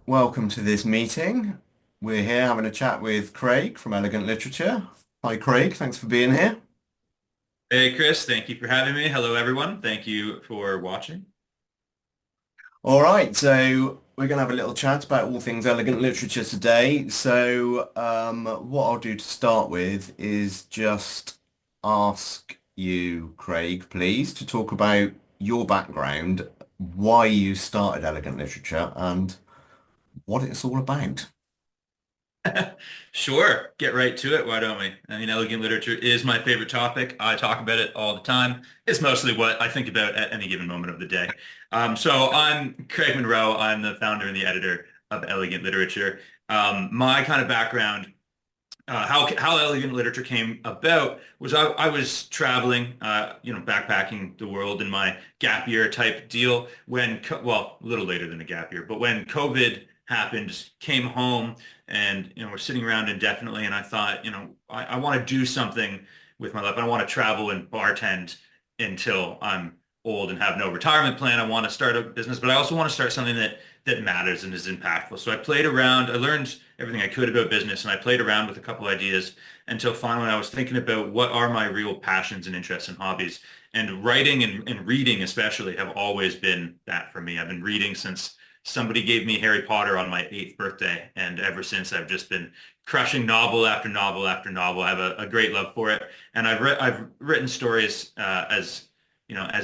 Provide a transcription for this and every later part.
welcome to this meeting. We're here having a chat with Craig from Elegant Literature. Hi, Craig. Thanks for being here. Hey Chris, thank you for having me. Hello everyone. Thank you for watching. All right, so we're going to have a little chat about all things elegant literature today. What I'll do to start with is just ask you, Craig, please, to talk about your background, why you started elegant literature, and what it's all about. Sure, get right to it. Why don't we? I mean, elegant literature is my favorite topic. I talk about it all the time. It's mostly what I think about at any given moment of the day. So I'm Creag Munroe. I'm the founder and the editor of Elegant Literature. My kind of background, how elegant literature came about was I was traveling, backpacking the world in my gap year type deal well, a little later than a gap year, but when COVID happened, came home and, we're sitting around indefinitely. And I thought, I want to do something with my life. I want to travel and bartend until I'm old and have no retirement plan. I want to start a business, but I also want to start something that matters and is impactful. So I played around. I learned everything I could about business, and I played around with a couple ideas until finally I was thinking about what are my real passions and interests and hobbies. And writing and reading especially have always been that for me. I've been reading since somebody gave me Harry Potter on my eighth birthday, and ever since I've just been crushing novel after novel after novel. I have a great love for it, and I've written stories as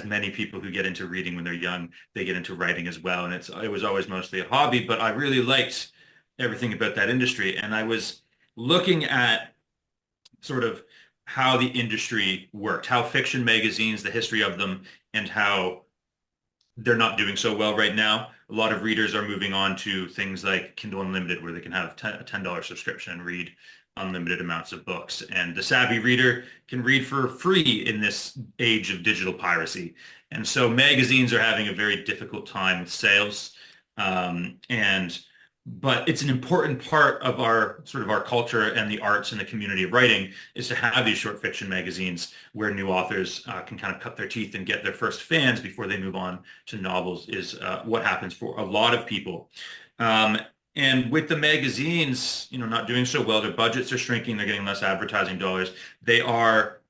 many people who get into reading when they're young, they get into writing as well. And it was always mostly a hobby, but I really liked everything about that industry. And I was looking at sort of how the industry worked, how fiction magazines, the history of them, and how they're not doing so well right now. A lot of readers are moving on to things like Kindle Unlimited, where they can have a $10 subscription and read unlimited amounts of books. And the savvy reader can read for free in this age of digital piracy. And so magazines are having a very difficult time with sales. And but it's an important part of our sort of our culture and the arts and the community of writing is to have these short fiction magazines where new authors can kind of cut their teeth and get their first fans before they move on to novels is what happens for a lot of people. Um, and with the magazines, not doing so well, their budgets are shrinking, they're getting less advertising dollars. They are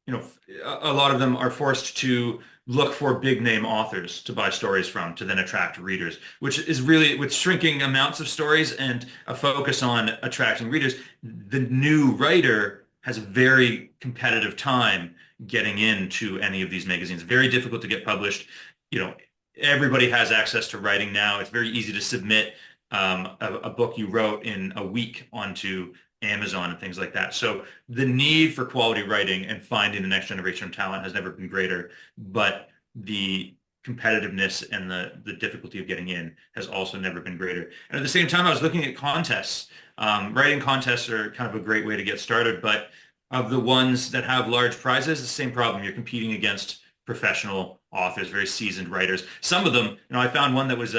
you know, a lot of them are forced to look for big name authors to buy stories from to then attract readers, which is really with shrinking amounts of stories and a focus on attracting readers. The new writer has a very competitive time getting into any of these magazines. Very difficult to get published. You know, everybody has access to writing now. It's very easy to submit a book you wrote in a week onto Amazon and things like that. So the need for quality writing and finding the next generation of talent has never been greater, but the competitiveness and the difficulty of getting in has also never been greater. And at the same time, I was looking at contests. Writing contests are kind of a great way to get started, but of the ones that have large prizes, the same problem. You're competing against professional authors, very seasoned writers. Some of them, I found one that was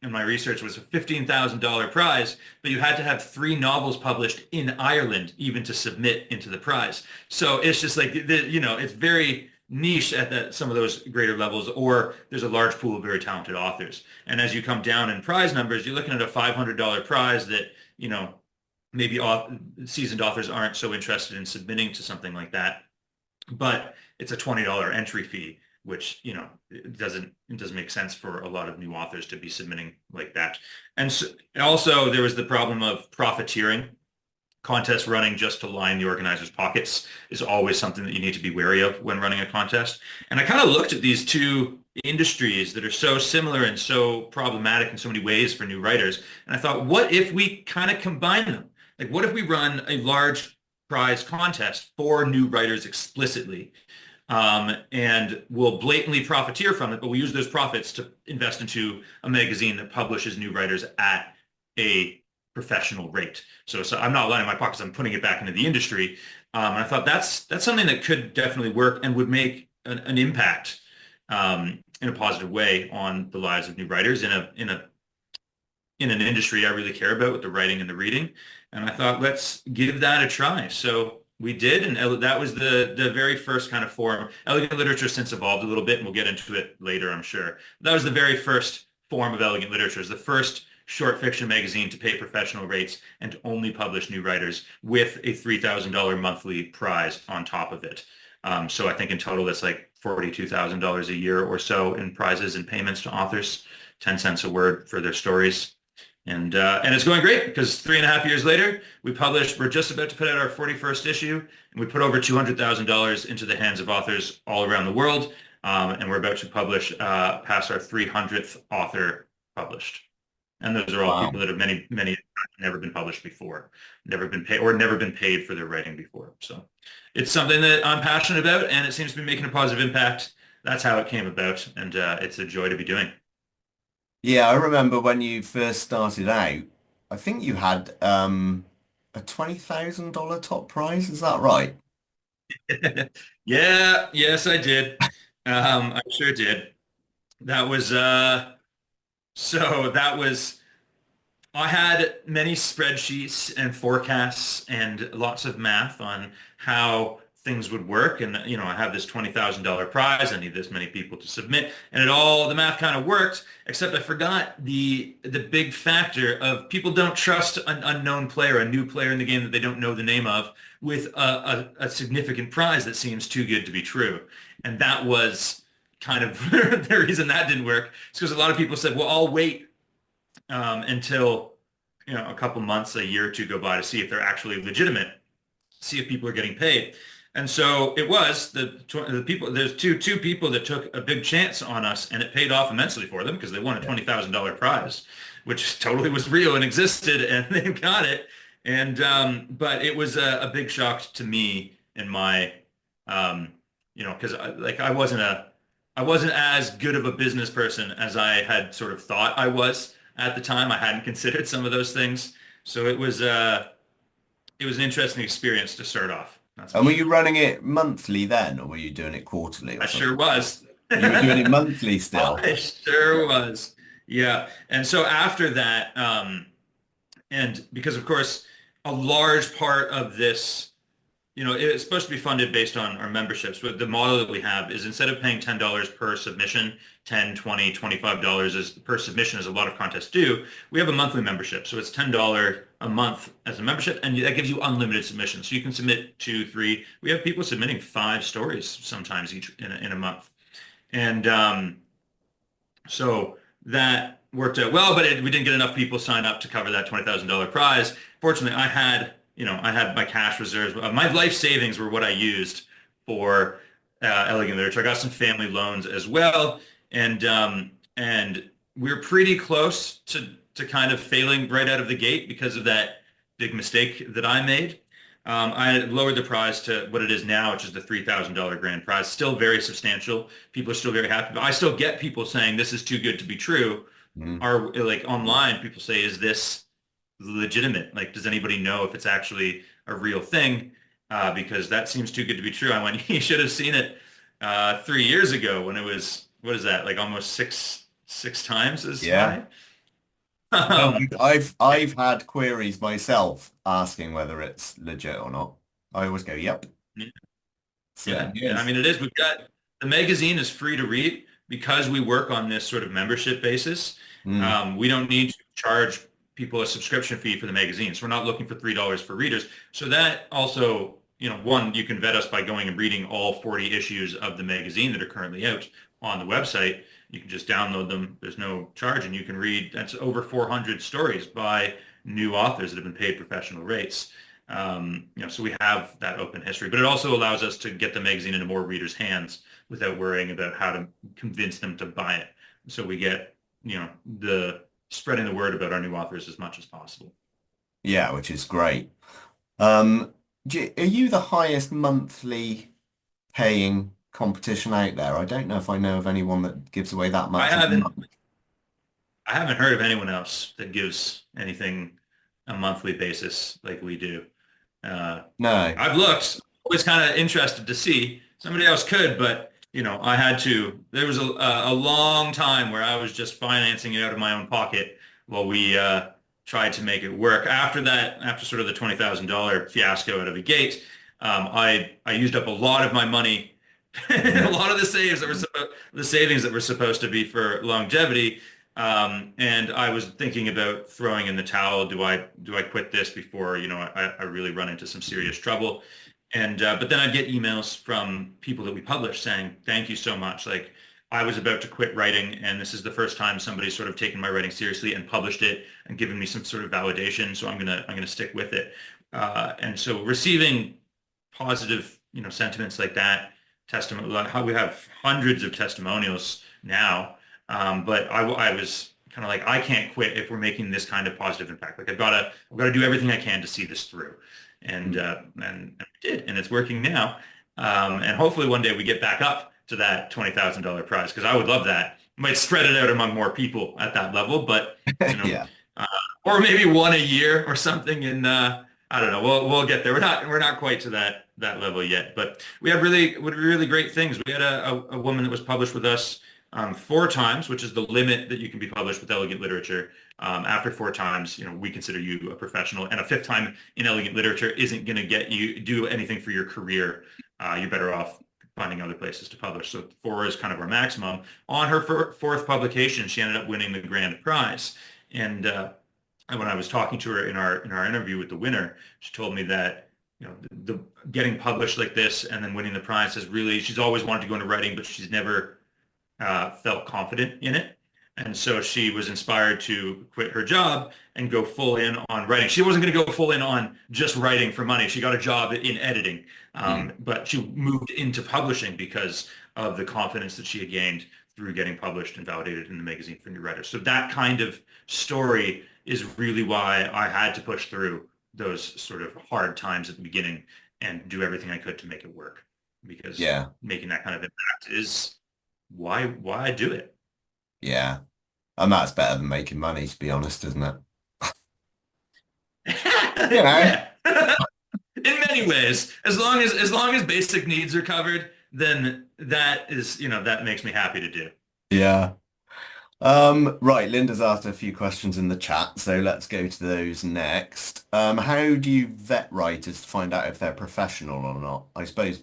in my research was a $15,000 prize, but you had to have three novels published in Ireland even to submit into the prize. So it's just like, it's very niche at some of those greater levels, or there's a large pool of very talented authors. And as you come down in prize numbers, you're looking at a $500 prize that, maybe seasoned authors aren't so interested in submitting to something like that. But it's a $20 entry fee, which it doesn't make sense for a lot of new authors to be submitting like that. And so, also there was the problem of profiteering. Contests running just to line the organizer's pockets is always something that you need to be wary of when running a contest. And I kind of looked at these two industries that are so similar and so problematic in so many ways for new writers. And I thought, what if we kind of combine them? Like, what if we run a large prize contest for new writers explicitly, and we'll blatantly profiteer from it, but we use those profits to invest into a magazine that publishes new writers at a professional rate. So I'm not lining my pockets, I'm putting it back into the industry. And I thought that's something that could definitely work and would make an impact in a positive way on the lives of new writers in an industry I really care about with the writing and the reading. And I thought, let's give that a try. So we did, and that was the very first kind of form. Elegant literature has since evolved a little bit, and we'll get into it later, I'm sure. That was the very first form of elegant literature. It's the first short fiction magazine to pay professional rates and to only publish new writers with a $3,000 monthly prize on top of it. So I think in total that's like $42,000 a year or so in prizes and payments to authors, 10 cents a word for their stories. And it's going great because 3.5 years later, we're just about to put out our 41st issue, and we put over $200,000 into the hands of authors all around the world. And we're about to publish past our 300th author published. And those are all Wow. people that have many never been published before, never been paid or never been paid for their writing before. So it's something that I'm passionate about, and it seems to be making a positive impact. That's how it came about, and it's a joy to be doing. Yeah, I remember when you first started out, I think you had a $20,000 top prize, is that right? Yeah, yes, I did. I sure did. That was that was I had many spreadsheets and forecasts and lots of math on how things would work. And, I have this $20,000 prize. I need this many people to submit. And the math kind of worked, except I forgot the big factor of people don't trust an unknown player, a new player in the game that they don't know the name of, with a significant prize that seems too good to be true. And that was kind of the reason that didn't work. It's because a lot of people said, well, I'll wait until a couple months, a year or two go by to see if they're actually legitimate, see if people are getting paid. And so it was the people. There's two people that took a big chance on us, and it paid off immensely for them because they won a Yeah. $20,000 prize, which totally was real and existed, and they got it. And but it was a big shock to me and my, because I wasn't as good of a business person as I had sort of thought I was at the time. I hadn't considered some of those things. So it was an interesting experience to start off. That's for And were you sure. running it monthly then, or were you doing it quarterly or I sure something? was. You were doing it monthly still. I sure was. Yeah. And so after that, and because of course, a large part of this it's supposed to be funded based on our memberships, but the model that we have is instead of paying $10 per submission, 10, 20, $25 is per submission as a lot of contests do, we have a monthly membership. So it's $10 a month as a membership, and that gives you unlimited submissions. So you can submit two, three. We have people submitting 5 stories sometimes each in a month. And so that worked out well, but we didn't get enough people sign up to cover that $20,000 prize. Fortunately, I had my cash reserves. My life savings were what I used for Elegant Literature. I got some family loans as well, and we're pretty close to kind of failing right out of the gate because of that big mistake that I made. I lowered the prize to what it is now, which is the $3,000 grand prize. Still very substantial. People are still very happy, but I still get people saying this is too good to be true. Mm. Or like online, people say, is this legitimate? Like, does anybody know if it's actually a real thing? Because that seems too good to be true. I went, you should have seen it 3 years ago when it was, what is that, like almost six times as Yeah. high? No, Um, I've had queries myself asking whether it's legit or not. I always go, yep, Yeah, certainly yeah. I is. mean, it is. We've got the magazine is free to read because we work on this sort of membership basis. Mm. We don't need to charge people a subscription fee for the magazine. So we're not looking for $3 for readers. So that also, one, you can vet us by going and reading all 40 issues of the magazine that are currently out on the website. You can just download them. There's no charge, and you can read. That's over 400 stories by new authors that have been paid professional rates. So we have that open history, but it also allows us to get the magazine into more readers' hands without worrying about how to convince them to buy it. So we get, the spreading the word about our new authors as much as possible. Yeah, which is great. Um, are you the highest monthly paying competition out there? I don't know if I know of anyone that gives away that I much a haven't, month. I haven't heard of anyone else that gives anything a monthly basis like we do. Uh, No. I've looked, always kind of interested to see. Somebody else could, but I had to. There was a long time where I was just financing it out of my own pocket while we tried to make it work. After that, after sort of the $20,000 fiasco out of the gate, I used up a lot of my money, a lot of the savings that were supposed to be for longevity. And I was thinking about throwing in the towel. Do I quit this before, I really run into some serious trouble? And but then I'd get emails from people that we publish saying, "Thank you so much. Like I was about to quit writing, and this is the first time somebody's sort of taken my writing seriously and published it and given me some sort of validation. So I'm gonna stick with it." And so receiving positive, sentiments like that, testimony, like how we have hundreds of testimonials now. But I was kind of like, I can't quit if we're making this kind of positive impact. Like I've got to do everything I can to see this through. And we did, and it's working now. And hopefully one day we get back up to that $20,000 prize because I would love that. Might spread it out among more people at that level, but you know, Yeah. uh, or maybe one a year or something. And I don't know. We'll get there. We're not quite to that level yet, but we have really great things. We had a woman that was published with us four times, which is the limit that you can be published with elegant literature. After four times, we consider you a professional, and a fifth time in elegant literature isn't going to get you do anything for your career. You're better off finding other places to publish. So four is kind of our maximum. On her fourth publication, she ended up winning the grand prize. And when I was talking to her in our interview with the winner, she told me that the getting published like this and then winning the prize has really she's always wanted to go into writing, but she's never felt confident in it. And so she was inspired to quit her job and go full in on writing. She wasn't going to go full in on just writing for money. She got a job in editing, Mm. but she moved into publishing because of the confidence that she had gained through getting published and validated in the magazine for new writers. So that kind of story is really why I had to push through those sort of hard times at the beginning and do everything I could to make it work because Yeah. making that kind of impact is why do it? Yeah. And that's better than making money, to be honest, isn't it? You know? Yeah. In many ways, as long as basic needs are covered, then that makes me happy to do. Yeah. Right, Linda's asked a few questions in the chat, so let's go to those next. How do you vet writers to find out if they're professional or not? I suppose,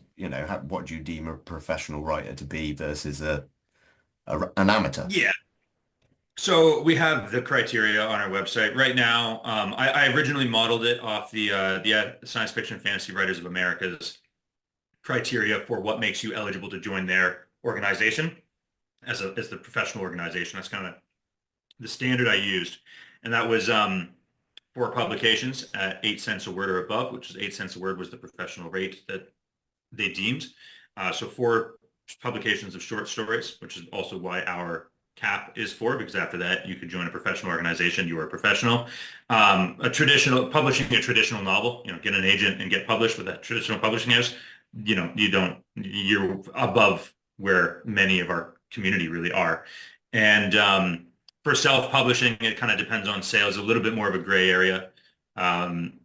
what do you deem a professional writer to be versus an amateur? Yeah. So we have the criteria on our website right now. I originally modeled it off the Science Fiction and Fantasy Writers of America's criteria for what makes you eligible to join their organization as the professional organization. That's kind of the standard I used, and that was for publications at 8 cents a word or above, which is 8 cents a word was the professional rate that they deemed. So for publications of short stories, which is also why our cap is four, because after that you could join a professional organization, you are a professional. A traditional publishing a traditional novel, get an agent and get published with that traditional publishing house. You're above where many of our community really are. And for self-publishing, it kind of depends on sales, a little bit more of a gray area. Um,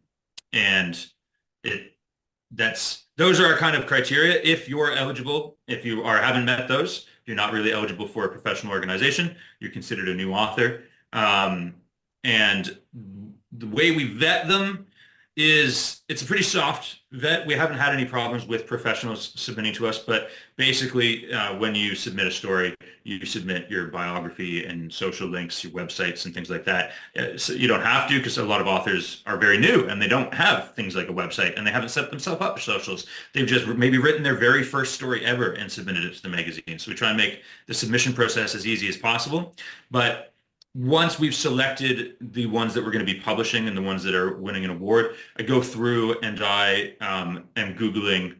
and it those are our kind of criteria. If you're eligible, if you haven't met those, you're not really eligible for a professional organization. You're considered a new author. And the way we vet them is it's a pretty soft vet. We haven't had any problems with professionals submitting to us, but basically, when you submit a story, you submit your biography and social links, your websites and things like that. So you don't have to because a lot of authors are very new and they don't have things like a website and they haven't set themselves up for socials. They've just maybe written their very first story ever and submitted it to the magazine. So we try and make the submission process as easy as possible. But once we've selected the ones that we're going to be publishing and the ones that are winning an award, I go through and I am Googling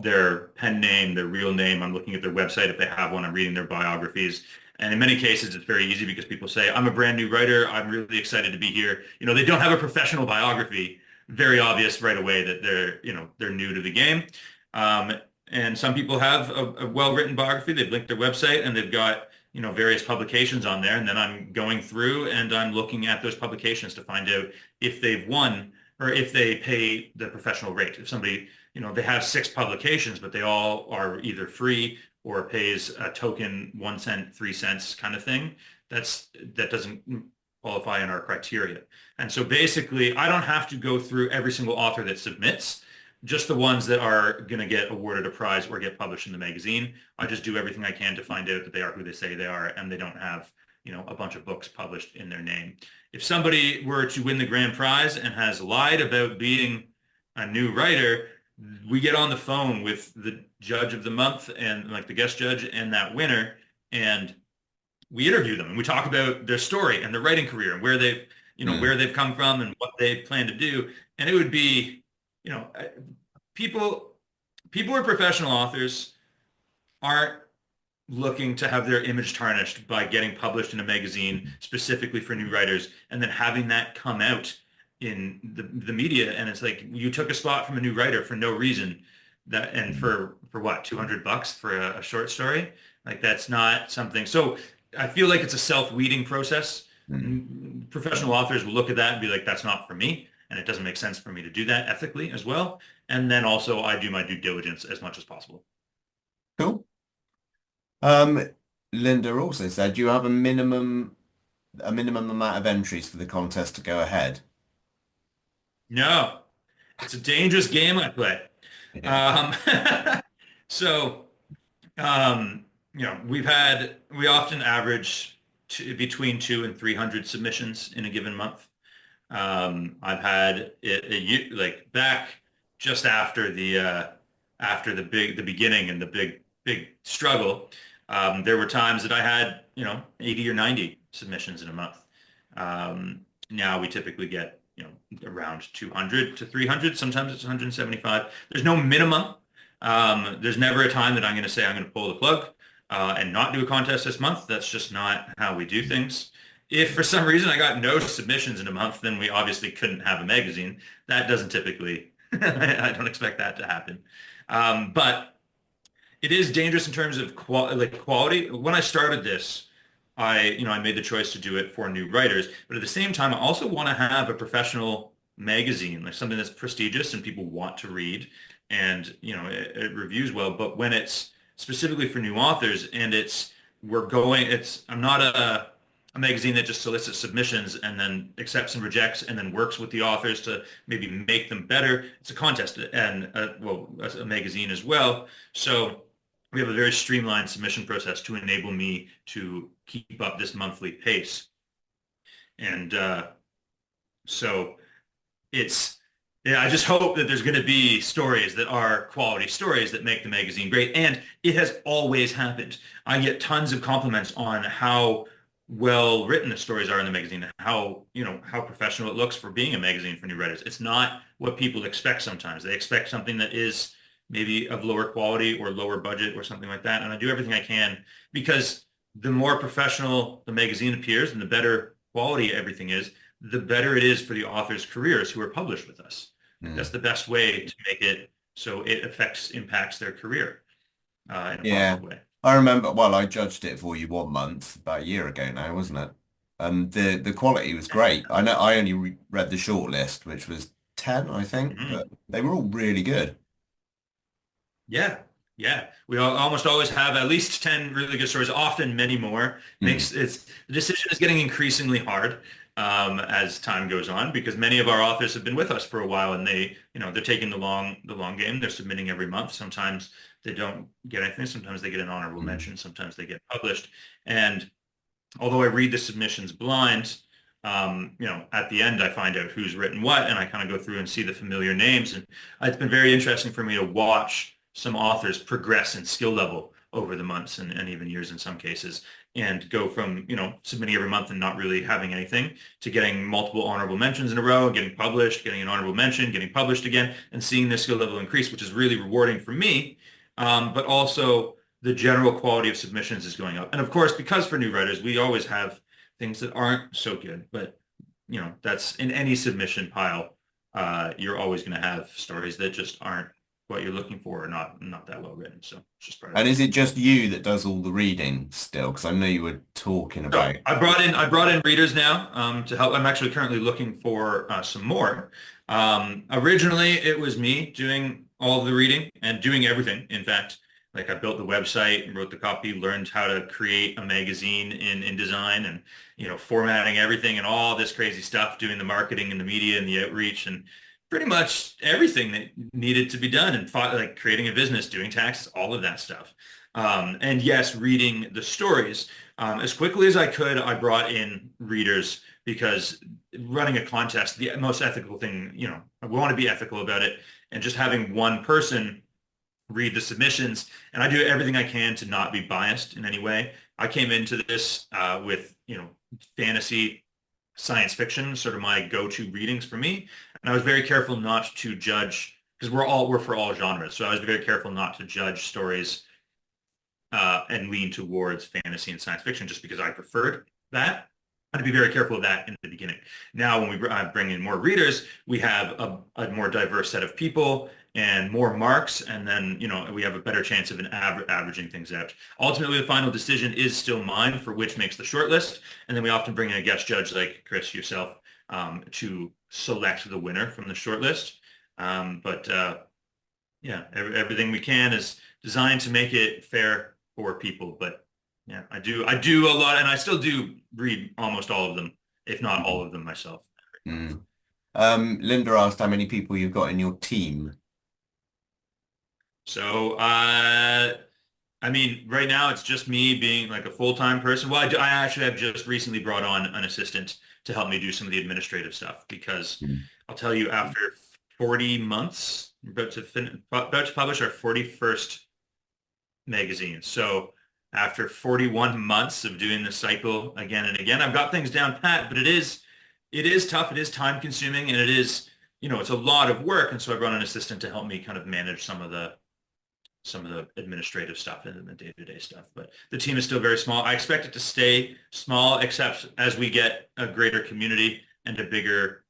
their pen name, their real name. I'm looking at their website if they have one. I'm reading their biographies. And in many cases, it's very easy because people say, I'm a brand new writer. I'm really excited to be here. They don't have a professional biography. Very obvious right away that they're new to the game. And some people have a well-written biography. They've linked their website and they've got various publications on there. And then I'm going through and I'm looking at those publications to find out if they've won or if they pay the professional rate. If somebody, they have six publications, but they all are either free or pays a token 1 cent, 3 cents kind of thing, that doesn't qualify in our criteria. And so basically, I don't have to go through every single author that submits, just the ones that are going to get awarded a prize or get published in the magazine. I just do everything I can to find out that they are who they say they are and they don't have a bunch of books published in their name. If somebody were to win the grand prize and has lied about being a new writer, we get on the phone with the judge of the month and like the guest judge and that winner, and we interview them and we talk about their story and their writing career and Mm. where they've come from and what they plan to do. And it would be, people people who are professional authors aren't looking to have their image tarnished by getting published in a magazine specifically for new writers and then having that come out in the media. And it's like you took a spot from a new writer for no reason, that and for what, $200 for a short story. Like that's not something. So I feel like it's a self-weeding process. Mm. Professional authors will look at that and be like, that's not for me, and it doesn't make sense for me to do that ethically as well. And then also I do my due diligence as much as possible. Cool. Um, Linda also said, do you have a minimum amount of entries for the contest to go ahead? No, it's a dangerous game I play. Yeah. Um, so, we often average between 200 and 300 submissions in a given month. I've had like back just after the beginning and the big struggle. There were times that I had 80 or 90 submissions in a month. Now we typically get around 200 to 300. Sometimes it's 175. There's no minimum. There's never a time that I'm going to say I'm going to pull the plug and not do a contest this month. That's just not how we do things. If for some reason I got no submissions in a month, then we obviously couldn't have a magazine. That doesn't typically, I don't expect that to happen. But it is dangerous in terms of quality. When I started this, I made the choice to do it for new writers, but at the same time, I also want to have a professional magazine, like something that's prestigious and people want to read, and it reviews well. But when it's specifically for new authors, and I'm not a magazine that just solicits submissions and then accepts and rejects and then works with the authors to maybe make them better. It's a contest and a magazine as well. So we have a very streamlined submission process to enable me to keep up this monthly pace. And so it's, yeah, I just hope that there's going to be stories that are quality stories that make the magazine great. And it has always happened. I get tons of compliments on how well written the stories are in the magazine, how professional it looks for being a magazine for new writers. It's not what people expect sometimes. They expect something that is maybe of lower quality or lower budget or something like that. And I do everything I can, because the more professional the magazine appears and the better quality everything is, the better it is for the authors' careers who are published with us. Mm. That's the best way to make it so it impacts their career in a Yeah. positive way. I remember, well, I judged it for you one month, about a year ago now, wasn't it? And the quality was great. I know I only read the short list, which was 10, I think, Mhm. but they were all really good. Yeah, yeah. We almost always have at least 10 really good stories, often many more. Mm. The decision is getting increasingly hard as time goes on, because many of our authors have been with us for a while, and they're taking the long game. They're submitting every month. Sometimes they don't get anything. Sometimes they get an honorable Mm. mention. Sometimes they get published. And although I read the submissions blind, at the end I find out who's written what, and I kind of go through and see the familiar names. And it's been very interesting for me to watch some authors progress in skill level over the months and even years in some cases, and go from, submitting every month and not really having anything to getting multiple honorable mentions in a row, getting published, getting an honorable mention, getting published again, and seeing their skill level increase, which is really rewarding for me. But also the general quality of submissions is going up. And of course, because for new writers, we always have things that aren't so good, but that's in any submission pile. You're always going to have stories that just aren't what you're looking for, or not that well written. So it's just part of And it. is it just you that does all the reading still? Because I know you were talking So about. I brought in readers now to help. I'm actually currently looking for some more. Originally, it was me doing all of the reading and doing everything. In fact, like I built the website, wrote the copy, learned how to create a magazine in InDesign, and formatting everything and all this crazy stuff, doing the marketing and the media and the outreach and pretty much everything that needed to be done, and like creating a business, doing taxes, all of that stuff. And yes, reading the stories. As quickly as I could, I brought in readers because running a contest, the most ethical thing, we want to be ethical about it. And just having one person read the submissions, and I do everything I can to not be biased in any way. I came into this with, fantasy, science fiction, sort of my go-to readings for me, and I was very careful not to judge because we're for all genres. So I was very careful not to judge stories and lean towards fantasy and science fiction just because I preferred that. I had to be very careful of that in the beginning. Now, when we bring in more readers, we have a more diverse set of people and more marks, and then we have a better chance of averaging things out. Ultimately, the final decision is still mine for which makes the short list, and then we often bring in a guest judge like Chris, yourself, to select the winner from the short list. But yeah, everything we can is designed to make it fair for people. But yeah, I do a lot, and I still do read almost all of them, if not all of them myself. Mm. Linda asked how many people you've got in your team. So, I mean, right now it's just me being like a full-time person. Well, I actually have just recently brought on an assistant to help me do some of the administrative stuff because Mm. I'll tell you, after 40 months, about to publish our 41st magazine. So after 41 months of doing the cycle again and again, I've got things down pat, but it is tough. It is time consuming, and it is, it's a lot of work. And so I brought an assistant to help me kind of manage some of the administrative stuff and the day-to-day stuff. But the team is still very small. I expect it to stay small, except as we get a greater community and a bigger,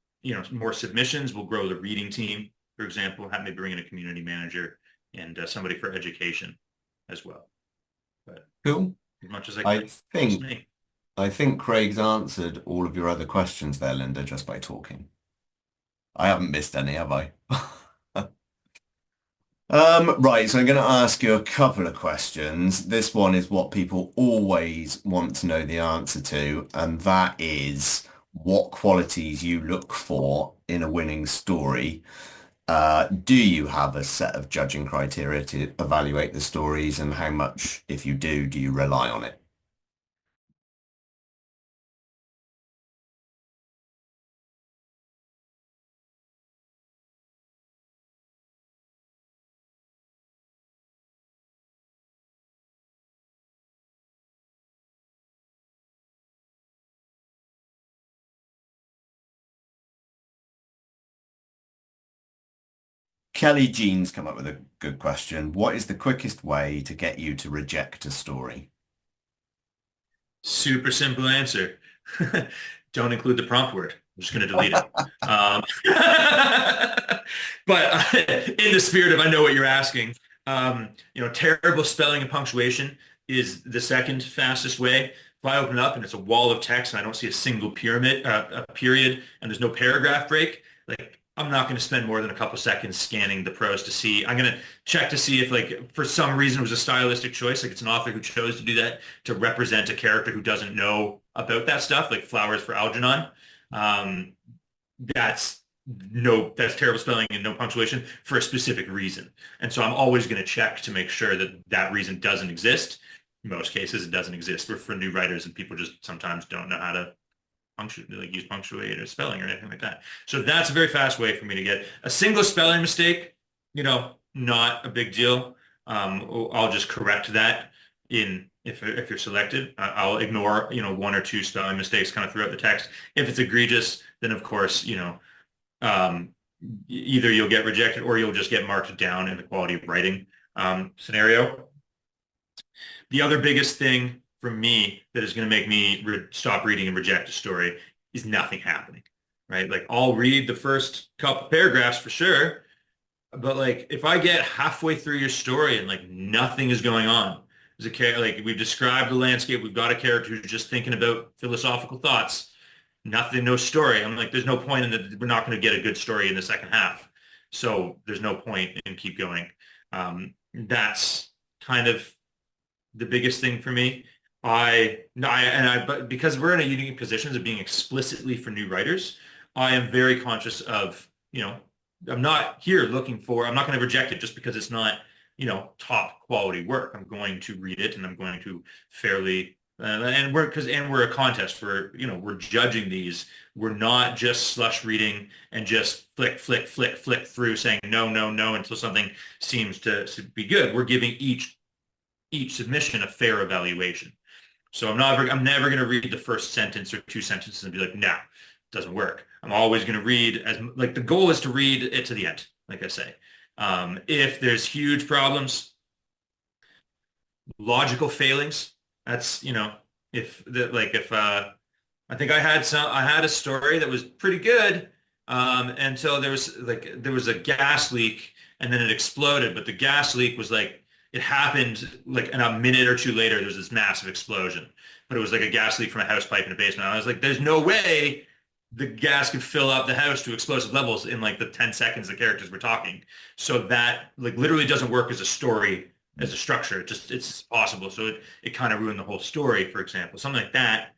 more submissions, we'll grow the reading team, for example, have maybe bring in a community manager and somebody for education as well. But Cool. as much as I I can, just think me. I think Craig's answered all of your other questions there, Linda, just by talking. I haven't missed any, have I? Right, so I'm going to ask you a couple of questions. This one is what people always want to know the answer to, and that is what qualities you look for in a winning story. Do you have a set of judging criteria to evaluate the stories, and how much, if you do you rely on it? Kelly Jean's come up with a good question. What is the quickest way to get you to reject a story? Super simple answer. Don't include the prompt word. I'm just going to delete it. But in the spirit of I know what you're asking, terrible spelling and punctuation is the second fastest way. If I open it up and it's a wall of text and I don't see a single a period, and there's no paragraph break, like I'm not going to spend more than a couple seconds scanning the prose to see. I'm going to check to see if, like, for some reason it was a stylistic choice, like it's an author who chose to do that to represent a character who doesn't know about that stuff, like Flowers for Algernon. Um, that's that's terrible spelling and no punctuation for a specific reason. And so I'm always going to check to make sure that that reason doesn't exist. In most cases, it doesn't exist. We're for new writers, and people just sometimes don't know how to like use punctuate or spelling or anything like that. So that's a very fast way for me to get a single spelling mistake, not a big deal. I'll just correct that in if you're selected. I'll ignore, one or two spelling mistakes kind of throughout the text. If it's egregious, then of course, um, either you'll get rejected or you'll just get marked down in the quality of writing scenario. The other biggest thing for me that is going to make me stop reading and reject a story is nothing happening, right? Like I'll read the first couple paragraphs for sure, but like if I get halfway through your story and like nothing is going on, there's a character, like we've described the landscape, we've got a character who's just thinking about philosophical thoughts, nothing, no story. I'm like, there's no point in that. We're not going to get a good story in the second half. So there's no point in keep going. That's kind of the biggest thing for me. But because we're in a unique position of being explicitly for new writers, I am very conscious of, I'm not here looking for, I'm not going to reject it just because it's not top quality work. I'm going to read it and I'm going to fairly and we're a contest. We're judging these. We're not just slush reading and just flick through saying no, no, no until something seems to be good. We're giving each submission a fair evaluation. So I'm never going to read the first sentence or two sentences and be like, no, it doesn't work. I'm always going to read as like the goal is to read it to the end, like I say. If there's huge problems, logical failings, that's, if the like if I think I had a story that was pretty good until there was a gas leak and then it exploded, but the gas leak was like it happened like in a minute or two later there was this massive explosion. But it was like a gas leak from a house pipe in a basement. And I was like, there's no way the gas could fill up the house to explosive levels in like the 10 seconds the characters were talking. So that like literally doesn't work as a story, as a structure. It's possible. So it kind of ruined the whole story, for example, something like that.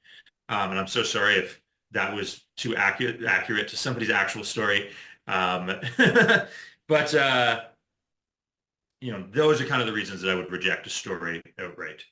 And I'm so sorry if that was too accurate to somebody's actual story. Um, but those are kind of the reasons that I would reject a story outright.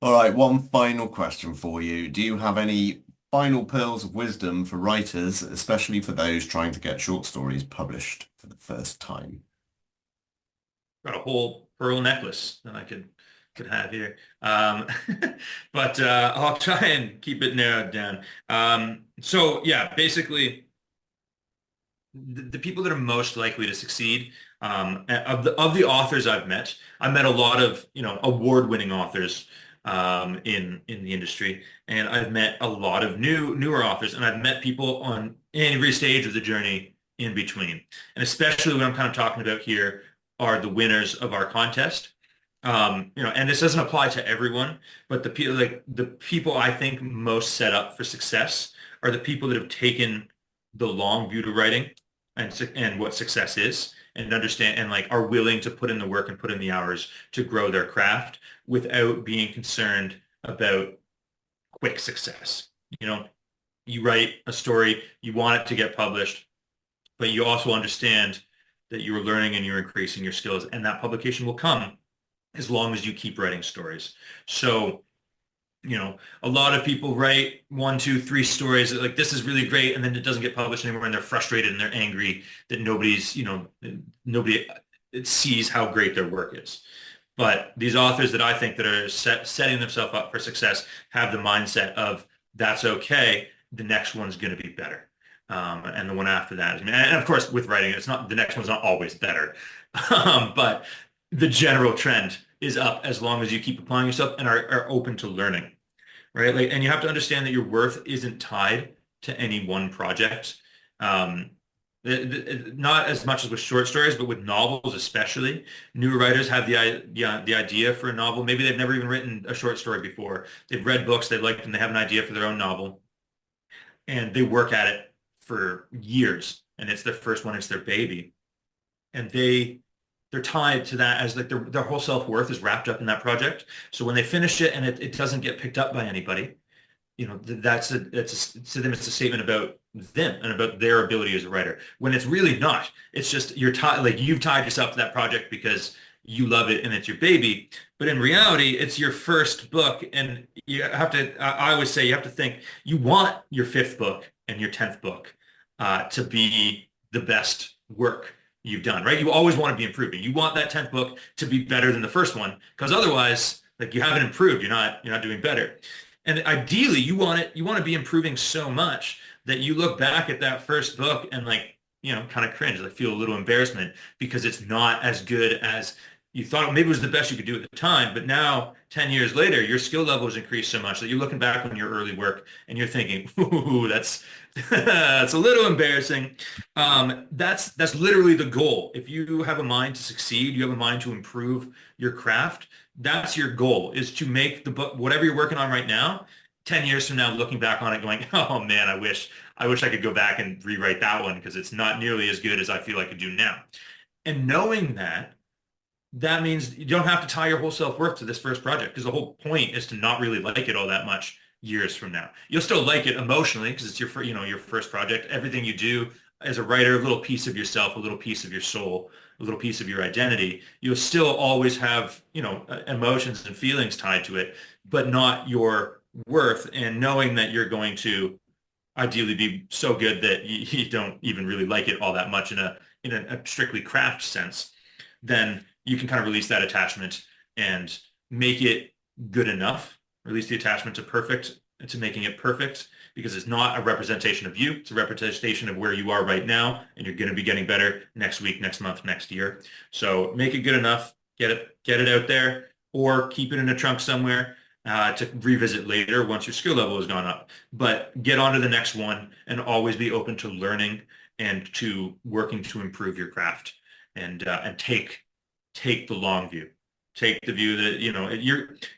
All right, one final question for you. Do you have any final pearls of wisdom for writers, especially for those trying to get short stories published for the first time? Got a whole pearl necklace that I could have here. But I'll try and keep it narrowed down. So yeah, basically the people that are most likely to succeed of the authors I've met a lot of award-winning authors in the industry, and I've met a lot of newer authors, and I've met people on every stage of the journey in between. And especially what I'm kind of talking about here are the winners of our contest. And this doesn't apply to everyone, but the people I think most set up for success are the people that have taken the long view to writing and what success is and understand and like are willing to put in the work and put in the hours to grow their craft without being concerned about quick success. You know, you write a story, you want it to get published, but you also understand that you're learning and you're increasing your skills, and that publication will come as long as you keep writing stories. So, a lot of people write one, two, three stories that like this is really great, and then it doesn't get published anymore, and they're frustrated and they're angry that nobody sees how great their work is. But these authors that I think that are setting themselves up for success have the mindset of that's okay. The next one's going to be better. And the one after that is, and of course, with writing, it's not the next one's not always better, but the general trend is up as long as you keep applying yourself and are open to learning, right? Like, and you have to understand that your worth isn't tied to any one project. Um, Not as much as with short stories, but with novels especially. Newer writers have the idea for a novel. Maybe they've never even written a short story before. They've read books, they like them, they have an idea for their own novel, and they work at it for years. And it's their first one, it's their baby. And they're tied to that as like their whole self-worth is wrapped up in that project. So when they finish it and it doesn't get picked up by anybody, to them it's a statement about them and about their ability as a writer. When it's really not. It's just you're tied, like you've tied yourself to that project because you love it and it's your baby. But in reality, it's your first book, and you have to. I always say you have to think you want your fifth book and your 10th book to be the best work you've done, right? You always want to be improving. You want that 10th book to be better than the first one, because otherwise, like you haven't improved. You're not doing better. And ideally, you want to be improving so much that you look back at that first book and like, kind of cringe, like feel a little embarrassment because it's not as good as you thought. Maybe it was the best you could do at the time, but now 10 years later, your skill level has increased so much that you're looking back on your early work and you're thinking, ooh, that's that's a little embarrassing. That's literally the goal. If you have a mind to succeed, you have a mind to improve your craft, that's your goal, is to make the book, whatever you're working on right now, 10 years from now looking back on it going, oh man, I wish I could go back and rewrite that one because it's not nearly as good as I feel I could do now. And knowing that, that means you don't have to tie your whole self-worth to this first project because the whole point is to not really like it all that much years from now. You'll still like it emotionally because it's your first project. Everything you do as a writer, a little piece of yourself, a little piece of your soul, a little piece of your identity. You'll still always have, emotions and feelings tied to it, but not your worth. And knowing that you're going to ideally be so good that you don't even really like it all that much in a strictly craft sense, then you can kind of release that attachment and make it good enough. Release the attachment to making it perfect because it's not a representation of you. It's a representation of where you are right now, and you're going to be getting better next week, next month, next year. So make it good enough, get it out there, or keep it in a trunk somewhere to revisit later once your skill level has gone up. But get on to the next one and always be open to learning and to working to improve your craft and take the long view. Take the view that,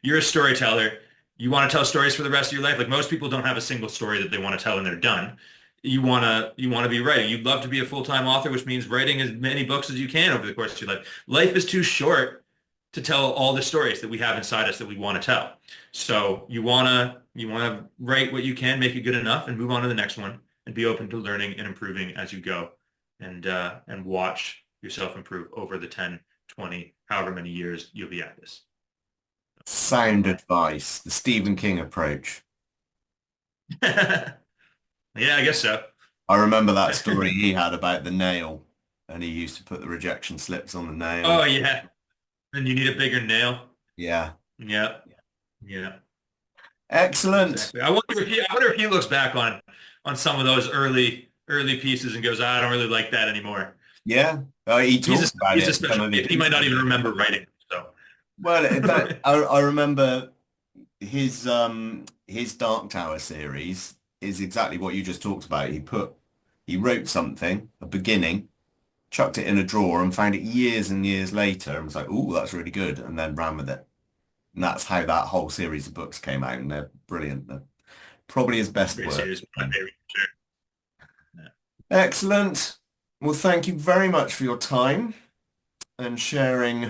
you're a storyteller. You want to tell stories for the rest of your life. Like most people don't have a single story that they want to tell and they're done. You want to be writing. You'd love to be a full-time author, which means writing as many books as you can over the course of your life. Life is too short to tell all the stories that we have inside us that we want to tell. So you want to write what you can, make it good enough, and move on to the next one, and be open to learning and improving as you go, and watch yourself improve over the 10, 20, however many years you'll be at this. Sound advice, the Stephen King approach. Yeah, I guess so. I remember that story he had about the nail, and he used to put the rejection slips on the nail. Oh yeah. And you need a bigger nail. Yeah. Yeah. Yeah. Excellent. Exactly. I wonder if he looks back on some of those early pieces and goes, I don't really like that anymore. Yeah. He talks about He's a it. special kid. He might not even remember writing. So Well, I remember his Dark Tower series is exactly what you just talked about. He wrote something, a beginning, chucked it in a drawer and found it years and years later and was like, "Oh, that's really good," and then ran with it. And that's how that whole series of books came out, and they're brilliant. They're probably his best great work. series. My favorite. Sure. Yeah. Excellent. Well, thank you very much for your time and sharing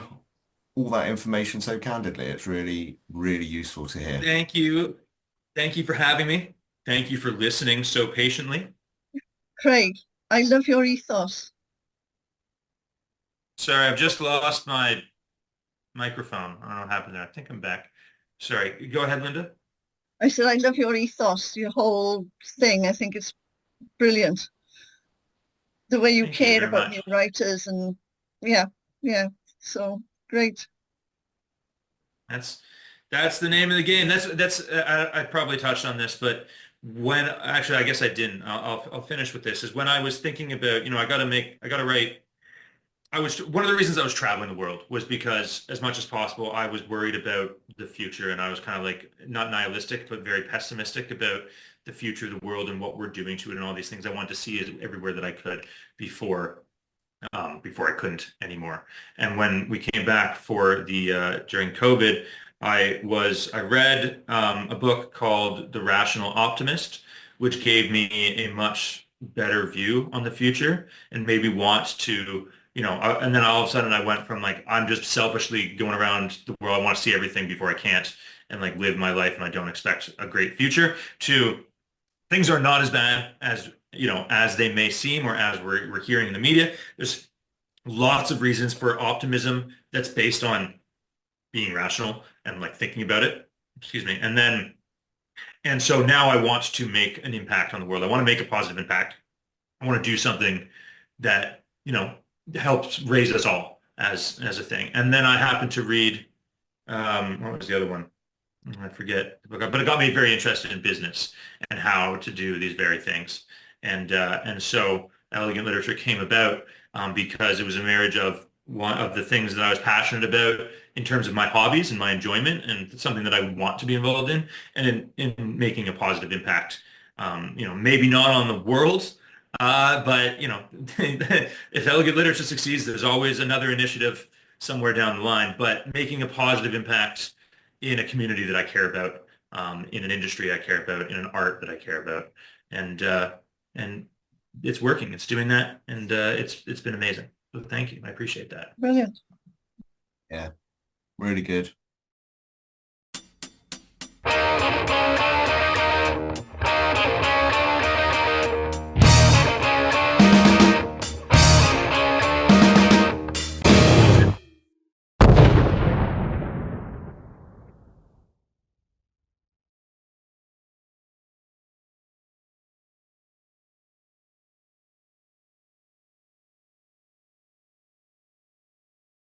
all that information so candidly. It's really, really useful to hear. Thank you. Thank you for having me. Thank you for listening so patiently. Craig, I love your ethos. Sorry, I've just lost my microphone. I don't know what happened there. I think I'm back. Sorry. Go ahead, Linda. I said, I love your ethos, your whole thing. I think it's brilliant. The way you Thank you care very about much. new writers and yeah, yeah. So great. That's the name of the game. I probably touched on this, but when actually I guess I didn't. I'll finish with this. Is when I was thinking about, I gotta write. I was one of the reasons I was traveling the world was because as much as possible I was worried about the future, and I was kind of like not nihilistic but very pessimistic about the future of the world and what we're doing to it and all these things. I wanted to see it everywhere that I could before before I couldn't anymore. And when we came back for the during COVID, I read a book called The Rational Optimist, which gave me a much better view on the future and made me want to, and then all of a sudden I went from like, I'm just selfishly going around the world. I want to see everything before I can't and like live my life and I don't expect a great future to things are not as bad as they may seem or as we're hearing in the media. There's lots of reasons for optimism that's based on being rational and like thinking about it. Excuse me. And so now I want to make an impact on the world. I want to make a positive impact. I want to do something that, helps raise us all as a thing. And then I happened to read, what was the other one? I forget, but it got me very interested in business and how to do these very things. And so elegant literature came about because it was a marriage of one of the things that I was passionate about in terms of my hobbies and my enjoyment, and something that I want to be involved in, and in making a positive impact. Maybe not on the world, but if elegant literature succeeds, there's always another initiative somewhere down the line. But making a positive impact in a community that I care about in an industry I care about, in an art that I care about, and it's working. It's doing that, and it's been amazing. So thank you. I appreciate that. Brilliant. Yeah, really good.